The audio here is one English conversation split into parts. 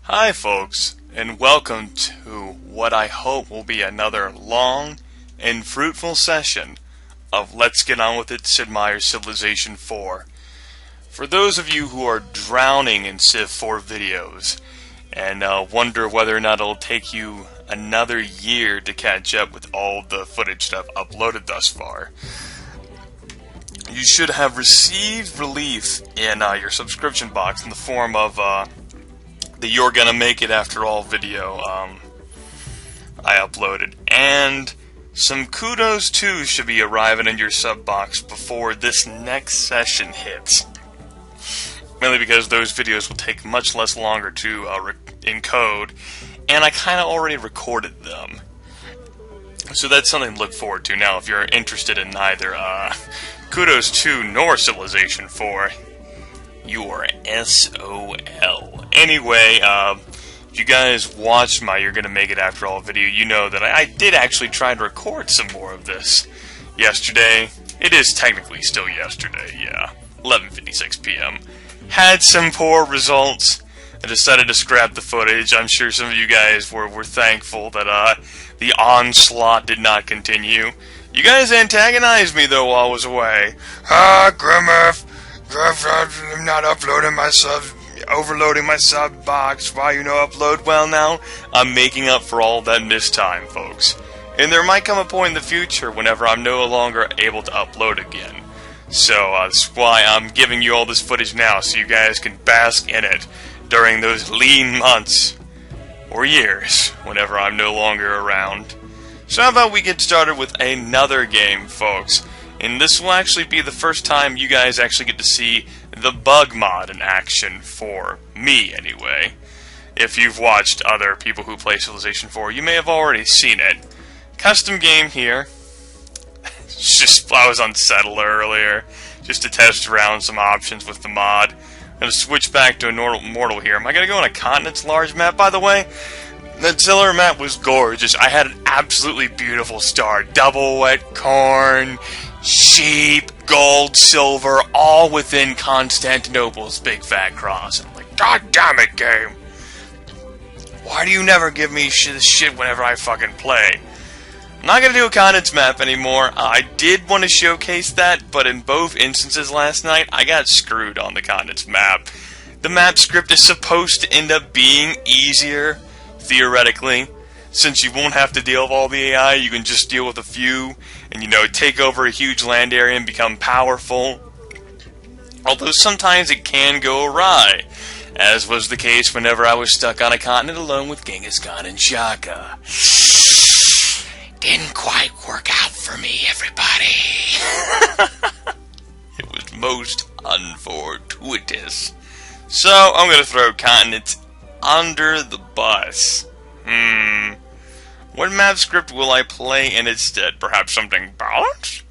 Hi folks, and welcome to what I hope will be another long and fruitful session of Let's Get On With It Sid Meier's Civilization 4. For those of you who are drowning in Civ 4 videos and wonder whether or not it'll take you another year to catch up with all the footage that I've uploaded thus far, you should have received relief in your subscription box in the form of the You're Gonna Make It After All video I uploaded. And some kudos too should be arriving in your sub box before this next session hits. Mainly because those videos will take much less longer to encode, and I kind of already recorded them. So that's something to look forward to. Now, if you're interested in neither Kudos 2 nor Civilization 4, you are SOL. Anyway, if you guys watched my You're Gonna Make It After All video, you know that I did actually try to record some more of this yesterday. It is technically still yesterday, yeah. 11:56 p.m. Had some poor results. I decided to scrap the footage. I'm sure some of you guys were thankful that the onslaught did not continue. You guys antagonized me though while I was away. Grimith, I'm not uploading my subs, overloading my sub box. Why you know upload? Well, now I'm making up for all that missed time, folks. And there might come a point in the future whenever I'm no longer able to upload again. So that's why I'm giving you all this footage now, so you guys can bask in it during those lean months or years whenever I'm no longer around. So how about we get started with another game, folks? And this will actually be the first time you guys actually get to see the bug mod in action, for me anyway. If you've watched other people who play Civilization 4, you may have already seen it. Custom game here. I was on Settler earlier, just to test around some options with the mod. I'm going to switch back to a mortal here. Am I going to go on a continent's large map, by the way? That Settler map was gorgeous. I had an absolutely beautiful start. Double wet corn, sheep, gold, silver, all within Constantinople's big fat cross. I'm like, God damn it, game. Why do you never give me this shit whenever I fucking play? I'm not going to do a continents map anymore. I did want to showcase that, but in both instances last night, I got screwed on the continents map. The map script is supposed to end up being easier, theoretically, since you won't have to deal with all the AI. You can just deal with a few and, take over a huge land area and become powerful. Although sometimes it can go awry, as was the case whenever I was stuck on a continent alone with Genghis Khan and Shaka. Didn't quite work out for me, everybody. It was most unfortuitous. So, I'm going to throw continents under the bus. What map script will I play in its stead? Perhaps something balanced?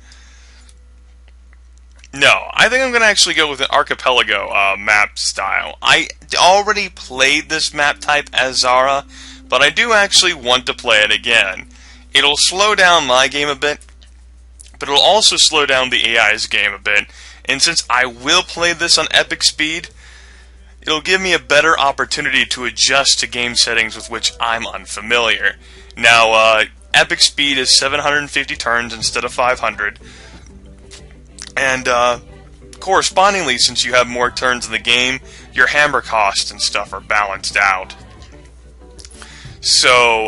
No, I think I'm going to actually go with an archipelago map style. I already played this map type as Zara, but I do actually want to play it again. It'll slow down my game a bit, but it'll also slow down the AI's game a bit. And since I will play this on epic speed, it'll give me a better opportunity to adjust to game settings with which I'm unfamiliar. Now, epic speed is 750 turns instead of 500. And correspondingly, since you have more turns in the game, your hammer costs and stuff are balanced out. So,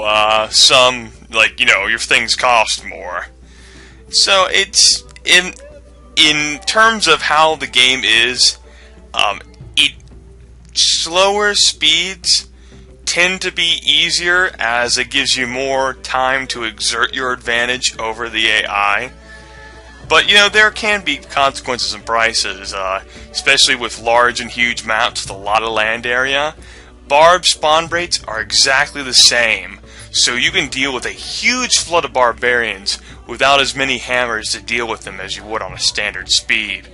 your things cost more. So, it's, in terms of how the game is, slower speeds tend to be easier, as it gives you more time to exert your advantage over the AI. But, there can be consequences and prices, especially with large and huge maps with a lot of land area. Barb spawn rates are exactly the same, so you can deal with a huge flood of barbarians without as many hammers to deal with them as you would on a standard speed.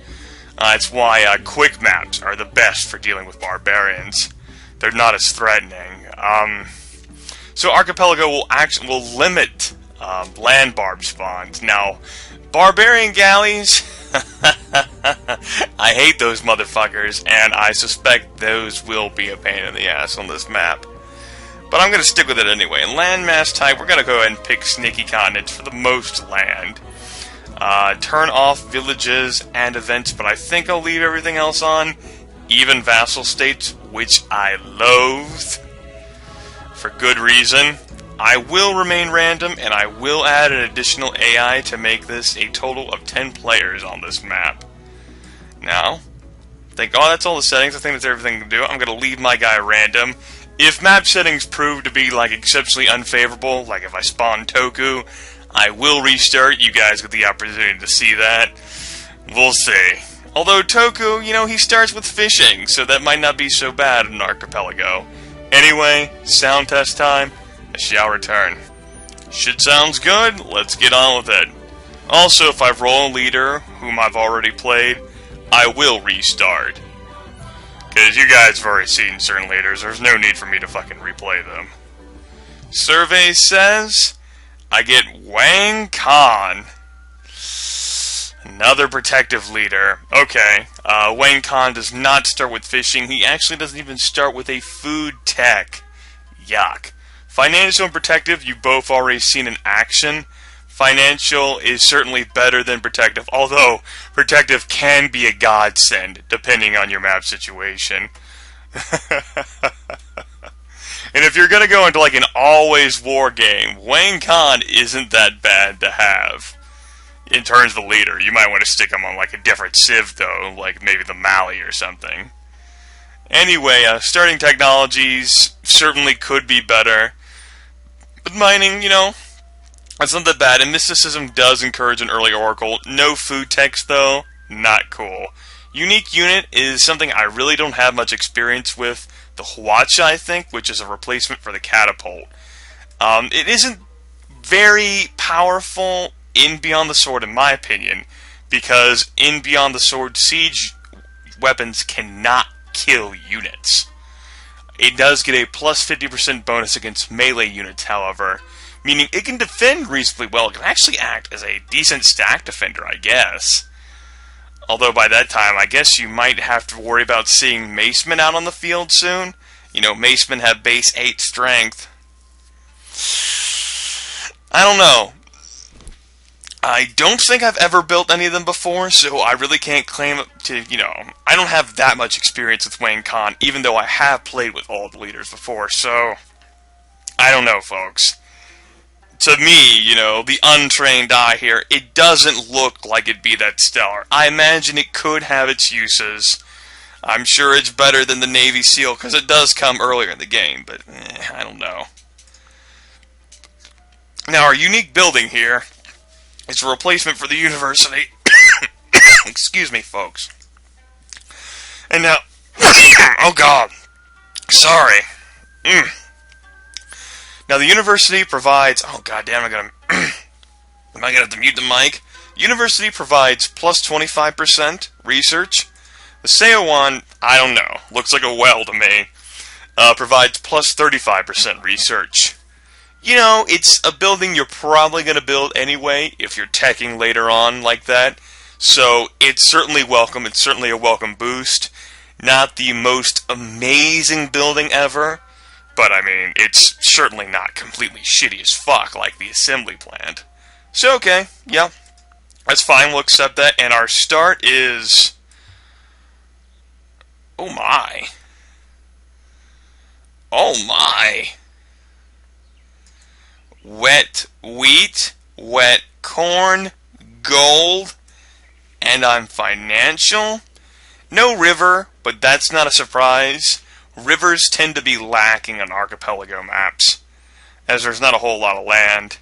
That's why quick maps are the best for dealing with barbarians. They're not as threatening. So Archipelago will limit land barb spawns. Now, barbarian galleys, I hate those motherfuckers, and I suspect those will be a pain in the ass on this map. But I'm going to stick with it anyway. In landmass type, we're going to go ahead and pick Sneaky Continents for the most land. Turn off villages and events, but I think I'll leave everything else on. Even vassal states, which I loathe. For good reason. I will remain random, and I will add an additional AI to make this a total of 10 players on this map. Now, that's all the settings. I think that's everything to do. I'm going to leave my guy random. If map settings prove to be, like, exceptionally unfavorable, like if I spawn Toku, I will restart. You guys get the opportunity to see that. We'll see. Although Toku, he starts with fishing, so that might not be so bad in an archipelago. Anyway, sound test time. I shall return. Shit sounds good. Let's get on with it. Also, if I roll a leader, whom I've already played, I will restart. Because you guys have already seen certain leaders, there's no need for me to fucking replay them. Survey says I get Wang Kon. Another protective leader. Okay, Wang Kon does not start with fishing. He actually doesn't even start with a food tech. Yuck. Financial and protective, you've both already seen in action. Financial is certainly better than protective, although protective can be a godsend, depending on your map situation. And if you're going to go into like an always war game, Wang Kon isn't that bad to have. In terms of the leader, you might want to stick him on like a different civ though, like maybe the Mali or something. Anyway, starting technologies certainly could be better. But mining, that's not that bad, and mysticism does encourage an early oracle. No food text, though. Not cool. Unique unit is something I really don't have much experience with. The Huacha, I think, which is a replacement for the catapult. It isn't very powerful in Beyond the Sword, in my opinion, because in Beyond the Sword, siege weapons cannot kill units. It does get a plus 50% bonus against melee units, however, meaning it can defend reasonably well. It can actually act as a decent stack defender, I guess. Although by that time, I guess you might have to worry about seeing Macemen out on the field soon. Macemen have base 8 strength. I don't know. I don't think I've ever built any of them before, so I really can't claim to, I don't have that much experience with Wang Kon, even though I have played with all the leaders before, so I don't know, folks. To me, the untrained eye here, it doesn't look like it'd be that stellar. I imagine it could have its uses. I'm sure it's better than the Navy SEAL, because it does come earlier in the game, but I don't know. Now, our unique building here, it's a replacement for the university. Excuse me, folks. And now, oh god, sorry. Now the university provides, oh god damn, am I gonna have to mute the mic? University provides plus 25% research. The Seowan, I don't know, looks like a well to me, provides plus 35% research. It's a building you're probably going to build anyway if you're teching later on like that. So it's certainly welcome. It's certainly a welcome boost. Not the most amazing building ever, but I mean, it's certainly not completely shitty as fuck like the assembly plant. So okay, yeah, that's fine. We'll accept that. And our start is... oh my. Oh my. Wet wheat, wet corn, gold, and I'm financial. No river, but that's not a surprise. Rivers tend to be lacking on archipelago maps, as there's not a whole lot of land.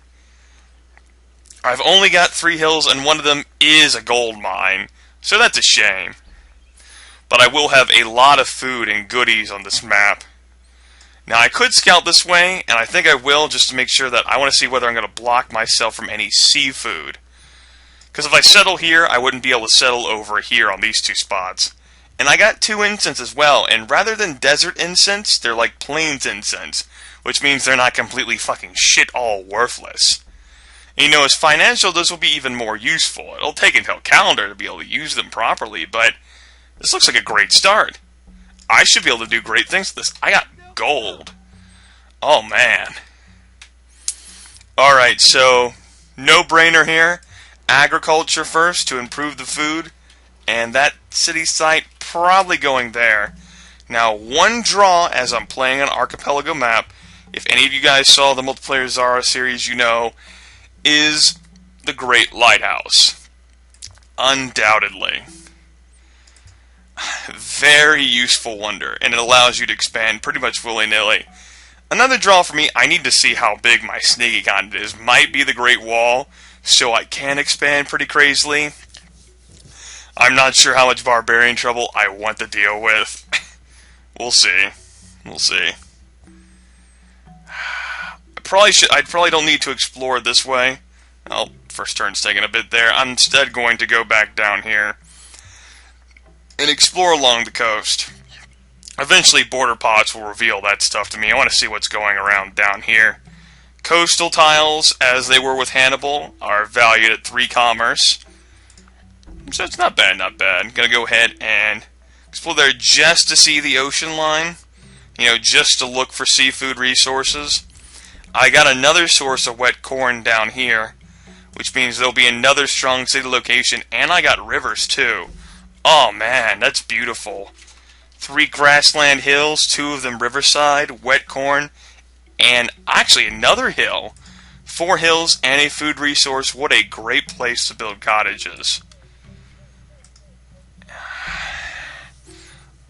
I've only got 3 hills, and one of them is a gold mine, so that's a shame. But I will have a lot of food and goodies on this map. Now, I could scout this way, and I think I will, just to make sure that I want to see whether I'm going to block myself from any seafood. Because if I settle here, I wouldn't be able to settle over here on these 2 spots. And I got 2 incense as well, and rather than desert incense, they're like plains incense, which means they're not completely fucking shit all worthless. And, you know, as financial, this will be even more useful. It'll take until calendar to be able to use them properly, but this looks like a great start. I should be able to do great things with this. I got gold. Oh, man. Alright, so no-brainer here. Agriculture first to improve the food. And that city site probably going there. Now, one draw as I'm playing an archipelago map, if any of you guys saw the Multiplayer Zara series, you know, is the Great Lighthouse. Undoubtedly. Very useful wonder, and it allows you to expand pretty much willy-nilly. Another draw for me, I need to see how big my sneaky continent is. Might be the Great Wall, so I can expand pretty crazily. I'm not sure how much barbarian trouble I want to deal with. We'll see. We'll see. I probably don't need to explore this way. Well, first turn's taking a bit there. I'm instead going to go back down here and explore along the coast. Eventually, border pots will reveal that stuff to me. I want to see what's going around down here. Coastal tiles, as they were with Hannibal, are valued at 3 commerce. So it's not bad, not bad. I'm going to go ahead and explore there just to see the ocean line. You know, just to look for seafood resources. I got another source of wet corn down here, which means there'll be another strong city location, and I got rivers too. Oh man, that's beautiful. 3 grassland hills, 2 of them riverside, wet corn, and actually another hill. 4 hills and a food resource. What a great place to build cottages.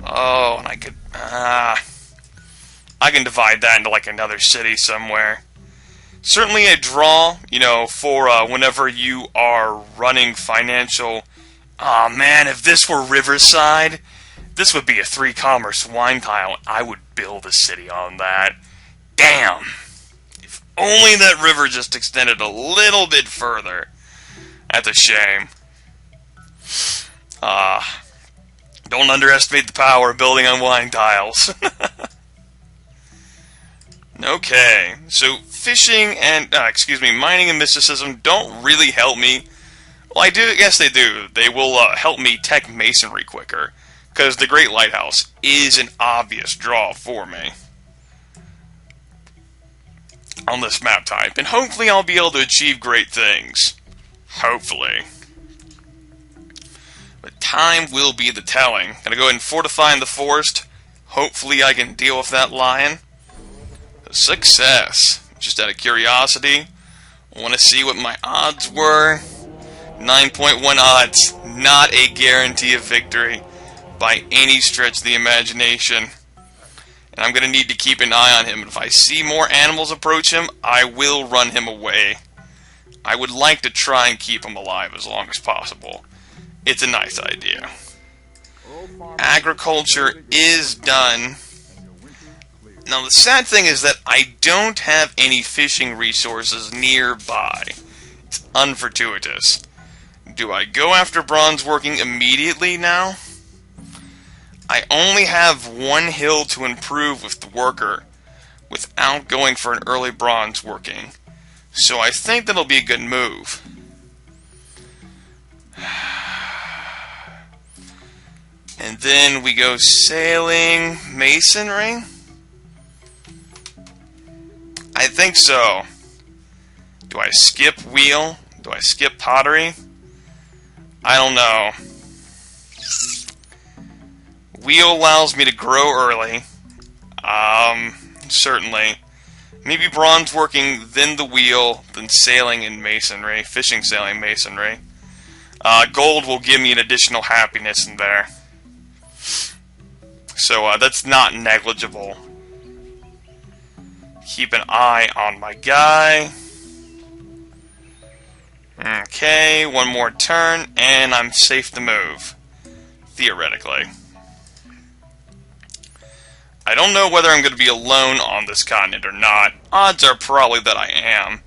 Oh, and I can divide that into like another city somewhere. Certainly a draw, you know, for whenever you are running financial. Oh man, if this were Riverside, this would be a 3 commerce wine tile. I would build a city on that. Damn. If only that river just extended a little bit further. That's a shame. Don't underestimate the power of building on wine tiles. Okay, so fishing and, mining and mysticism don't really help me. Well, I do, yes they do. They will help me tech masonry quicker, because the Great Lighthouse is an obvious draw for me on this map type, and hopefully I'll be able to achieve great things. Hopefully. But time will be the telling. Gonna go ahead and fortify in the forest. Hopefully I can deal with that lion. Success. Just out of curiosity, I want to see what my odds were. 9.1 odds. Not a guarantee of victory by any stretch of the imagination. And I'm going to need to keep an eye on him. If I see more animals approach him, I will run him away. I would like to try and keep him alive as long as possible. It's a nice idea. Agriculture is done. Now the sad thing is that I don't have any fishing resources nearby. It's unfortuitous. Do I go after bronze working immediately now? I only have 1 hill to improve with the worker without going for an early bronze working. So I think that'll be a good move. And then we go sailing masonry. I think so. Do I skip wheel? Do I skip pottery? I don't know. Wheel allows me to grow early. Certainly. Maybe bronze working, then the wheel, then sailing and masonry. Fishing, sailing, masonry. Gold will give me an additional happiness in there. So that's not negligible. Keep an eye on my guy. Okay, 1 more turn, and I'm safe to move. Theoretically. I don't know whether I'm going to be alone on this continent or not. Odds are probably that I am.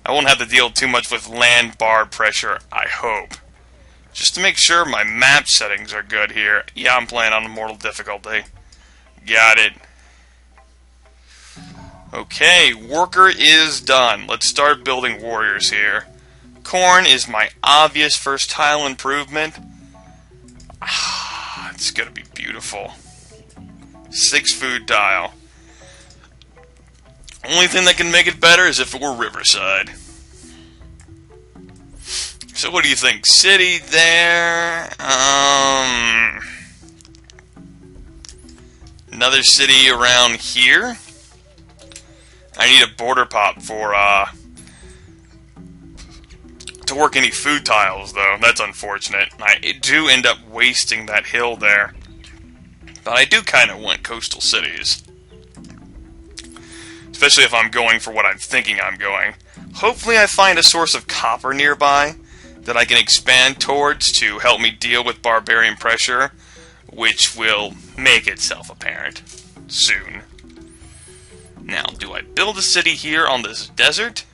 I won't have to deal too much with land bar pressure, I hope. Just to make sure my map settings are good here. Yeah, I'm playing on Immortal difficulty. Got it. Okay, worker is done. Let's start building warriors here. Corn is my obvious first tile improvement. It's gonna be beautiful. 6 food tile. Only thing that can make it better is if it were Riverside. So what do you think? City there. Another city around here. I need a border pop for to work any food tiles, though. That's unfortunate. I do end up wasting that hill there. But I do kind of want coastal cities. Especially if I'm going for what I'm thinking I'm going. Hopefully I find a source of copper nearby that I can expand towards to help me deal with barbarian pressure, which will make itself apparent soon. Now, do I build a city here on this desert?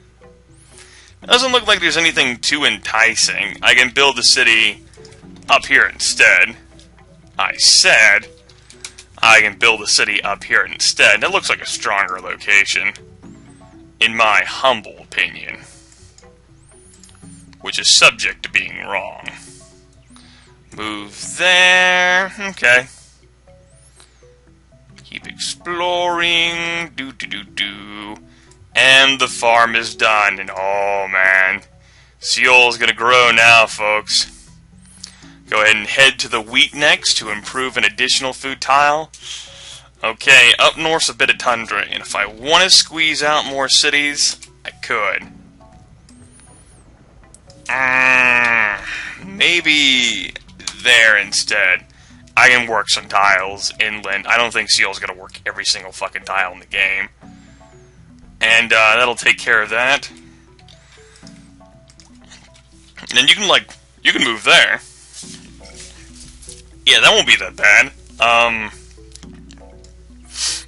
It doesn't look like there's anything too enticing. I can build a city up here instead. I said I can build a city up here instead. That looks like a stronger location, in my humble opinion, which is subject to being wrong. Move there. Okay. Keep exploring. And the farm is done. And oh man, Seoul's gonna grow now, folks. Go ahead and head to the wheat next to improve an additional food tile. Okay, up north's a bit of tundra, and if I want to squeeze out more cities, I could. Maybe there instead. I can work some tiles inland. I don't think Seal's gonna work every single fucking tile in the game. And that'll take care of that. And then you can move there. Yeah, that won't be that bad.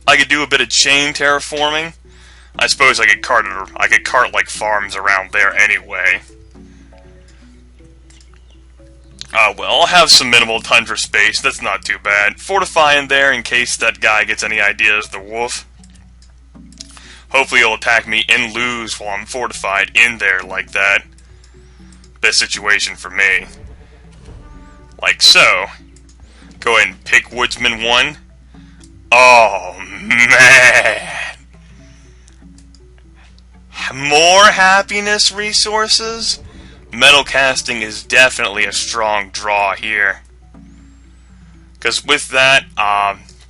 I could do a bit of chain terraforming. I suppose I could cart like farms around there anyway. Well, I'll have some minimal tundra space. That's not too bad. Fortify in there in case that guy gets any ideas. The wolf. Hopefully he'll attack me and lose while I'm fortified in there like that. Best situation for me. Like so. Go ahead and pick Woodsman 1. Oh, man. More happiness resources? Metal casting is definitely a strong draw here. Because with that,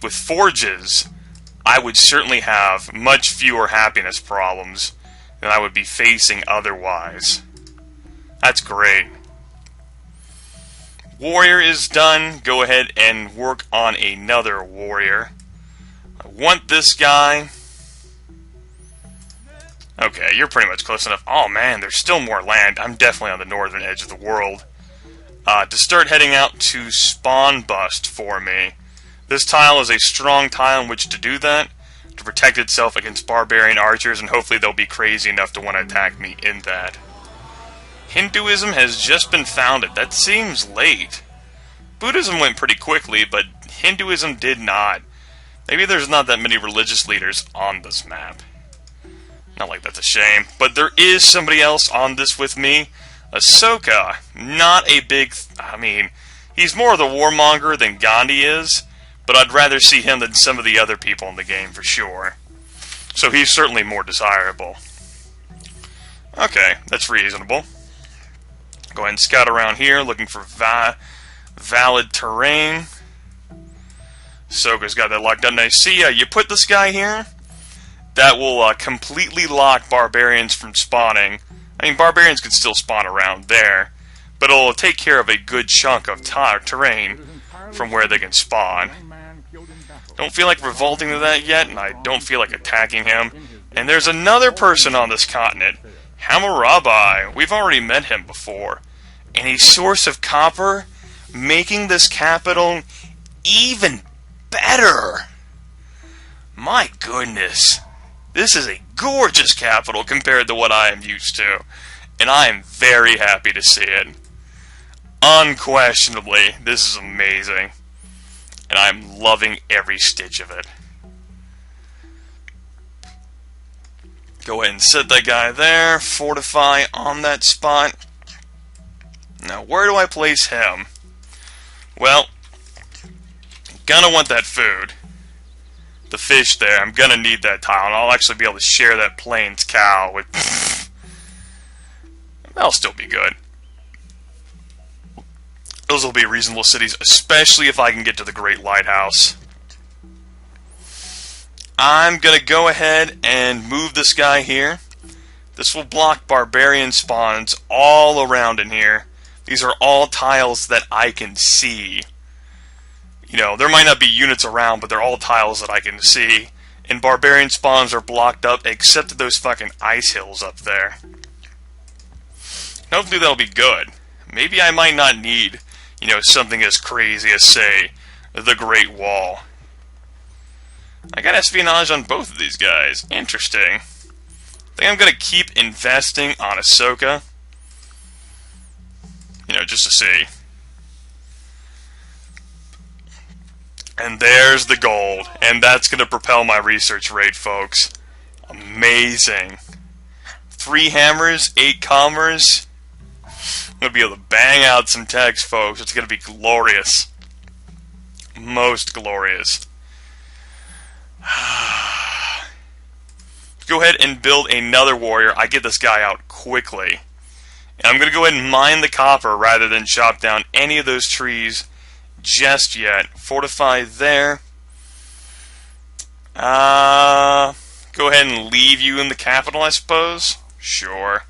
with forges, I would certainly have much fewer happiness problems than I would be facing otherwise. That's great. Warrior is done. Go ahead and work on another warrior. I want this guy. Okay, you're pretty much close enough. Oh man, there's still more land. I'm definitely on the northern edge of the world. To start heading out to spawn bust for me. This tile is a strong tile in which to do that, to protect itself against barbarian archers, and hopefully they'll be crazy enough to want to attack me in that. Hinduism has just been founded. That seems late. Buddhism went pretty quickly, but Hinduism did not. Maybe there's not that many religious leaders on this map. Not like that's a shame. But there is somebody else on this with me. Ahsoka. Not a big... I mean, he's more of the warmonger than Gandhi is, but I'd rather see him than some of the other people in the game for sure. So he's certainly more desirable. Okay, that's reasonable. Go ahead and scout around here, looking for valid terrain. Ahsoka's got that locked up. Now, see, you put this guy here, that will completely lock barbarians from spawning. I mean, barbarians can still spawn around there, but it'll take care of a good chunk of terrain from where they can spawn. Don't feel like revolting to that yet, and I don't feel like attacking him. And there's another person on this continent, Hammurabi. We've already met him before. And a source of copper, making this capital even better. My goodness. This is a gorgeous capital compared to what I am used to. And I am very happy to see it. Unquestionably, this is amazing. And I'm loving every stitch of it. Go ahead and set that guy there. Fortify on that spot. Now, where do I place him? Well, gonna want that food. The fish there. I'm gonna need that tile, and I'll actually be able to share that plains cow with... That'll still be good. Those will be reasonable cities, especially if I can get to the Great Lighthouse. I'm gonna go ahead and move this guy here. This will block barbarian spawns all around in here. These are all tiles that I can see. You know, there might not be units around, but they're all tiles that I can see. And barbarian spawns are blocked up, except those fucking ice hills up there. Hopefully that'll be good. Maybe I might not need, you know, something as crazy as, say, the Great Wall. I got espionage on both of these guys. Interesting. I think I'm going to keep investing on Ahsoka. You know, just to see. And there's the gold. And that's going to propel my research rate, folks. Amazing. 3 hammers, 8 commerce. I'm going to be able to bang out some text, folks. It's going to be glorious. Most glorious. Go ahead and build another warrior. I get this guy out quickly. And I'm going to go ahead and mine the copper rather than chop down any of those trees just yet. Fortify there. Go ahead and leave you in the capital, I suppose. Sure.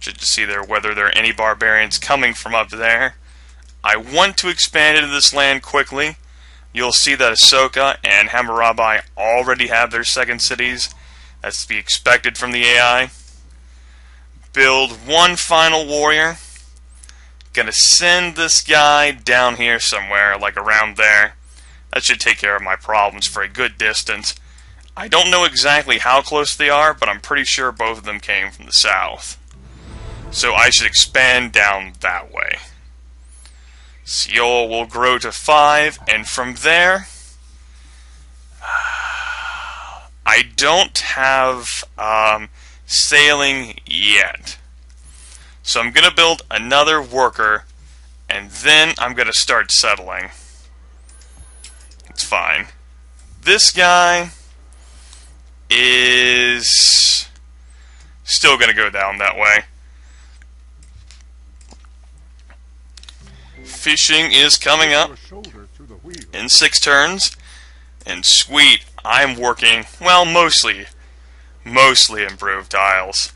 Just to see there whether there are any barbarians coming from up there. I want to expand into this land quickly. You'll see that Ahsoka and Hammurabi already have their second cities. That's to be expected from the AI. Build one final warrior. Gonna send this guy down here somewhere, like around there. That should take care of my problems for a good distance. I don't know exactly how close they are, but I'm pretty sure both of them came from the south. So I should expand down that way. Seoul will grow to 5, and from there, I don't have sailing yet. So I'm going to build another worker, and then I'm going to start settling. It's fine. This guy is still going to go down that way. Fishing is coming up in 6 turns, and sweet, I'm working, well, mostly improved tiles.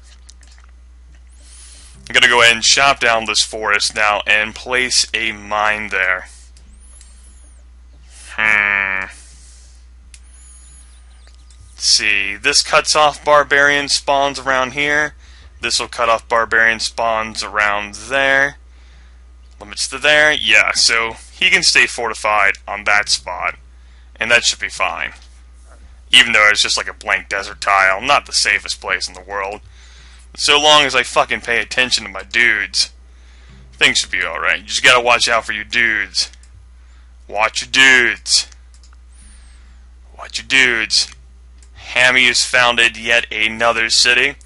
I'm gonna go ahead and chop down this forest now and place a mine there. Let's see, this cuts off barbarian spawns around here. This will cut off barbarian spawns around there. Limits to there, yeah, so he can stay fortified on that spot, and that should be fine. Even though it's just like a blank desert tile, not the safest place in the world. But so long as I fucking pay attention to my dudes, things should be alright. You just gotta watch out for your dudes. Watch your dudes. Watch your dudes. Hammy has founded yet another city.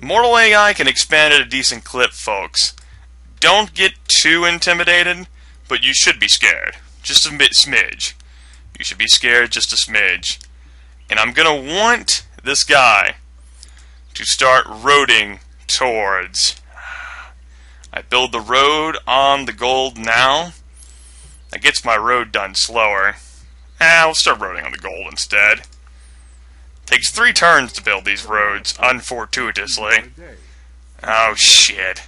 Mortal AI can expand at a decent clip, folks. Don't get too intimidated, but you should be scared. Just a bit smidge. You should be scared just a smidge. And I'm gonna want this guy to start roading towards. I build the road on the gold now. That gets my road done slower. We'll start roading on the gold instead. Takes 3 turns to build these roads, unfortuitously. Oh shit.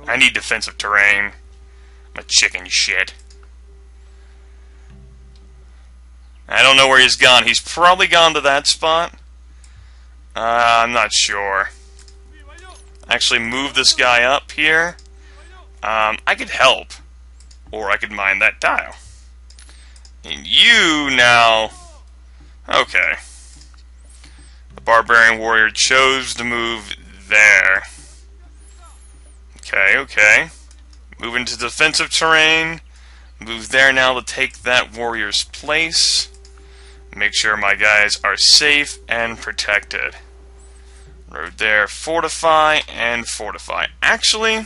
I need defensive terrain. I'm a chicken shit. I don't know where he's gone. He's probably gone to that spot. I'm not sure. Actually, move this guy up here. I could help. Or I could mine that tile. And you now... Okay. The barbarian warrior chose to move there. Okay. Move into defensive terrain. Move there now to take that warrior's place. Make sure my guys are safe and protected. Road there. Fortify and fortify. Actually,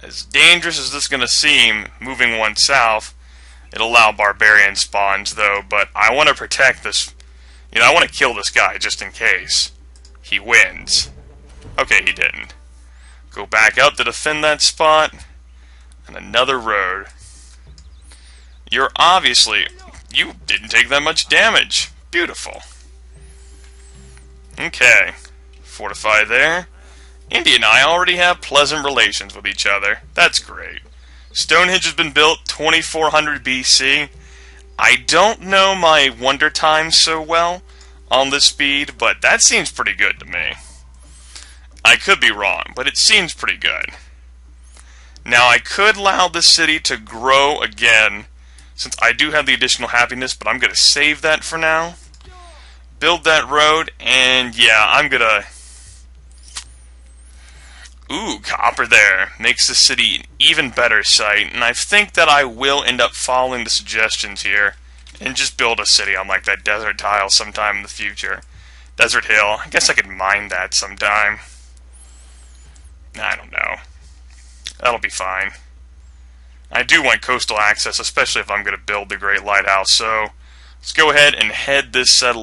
as dangerous as this is going to seem, moving one south, it'll allow barbarian spawns though, but I want to protect this. You know, I want to kill this guy just in case he wins. Okay, he didn't. Go back up to defend that spot. And another road. You're obviously... You didn't take that much damage. Beautiful. Okay. Fortify there. India and I already have pleasant relations with each other. That's great. Stonehenge has been built 2400 BC. I don't know my wonder time so well on this speed, but that seems pretty good to me. I could be wrong, but it seems pretty good. Now I could allow this city to grow again, since I do have the additional happiness, but I'm going to save that for now. Build that road, and yeah, I'm going to... Ooh, copper there. Makes the city an even better site, and I think that I will end up following the suggestions here and just build a city on like that desert tile sometime in the future. Desert Hill. I guess I could mine that sometime. I don't know. That'll be fine. I do want coastal access, especially if I'm going to build the Great Lighthouse, so let's go ahead and head this settler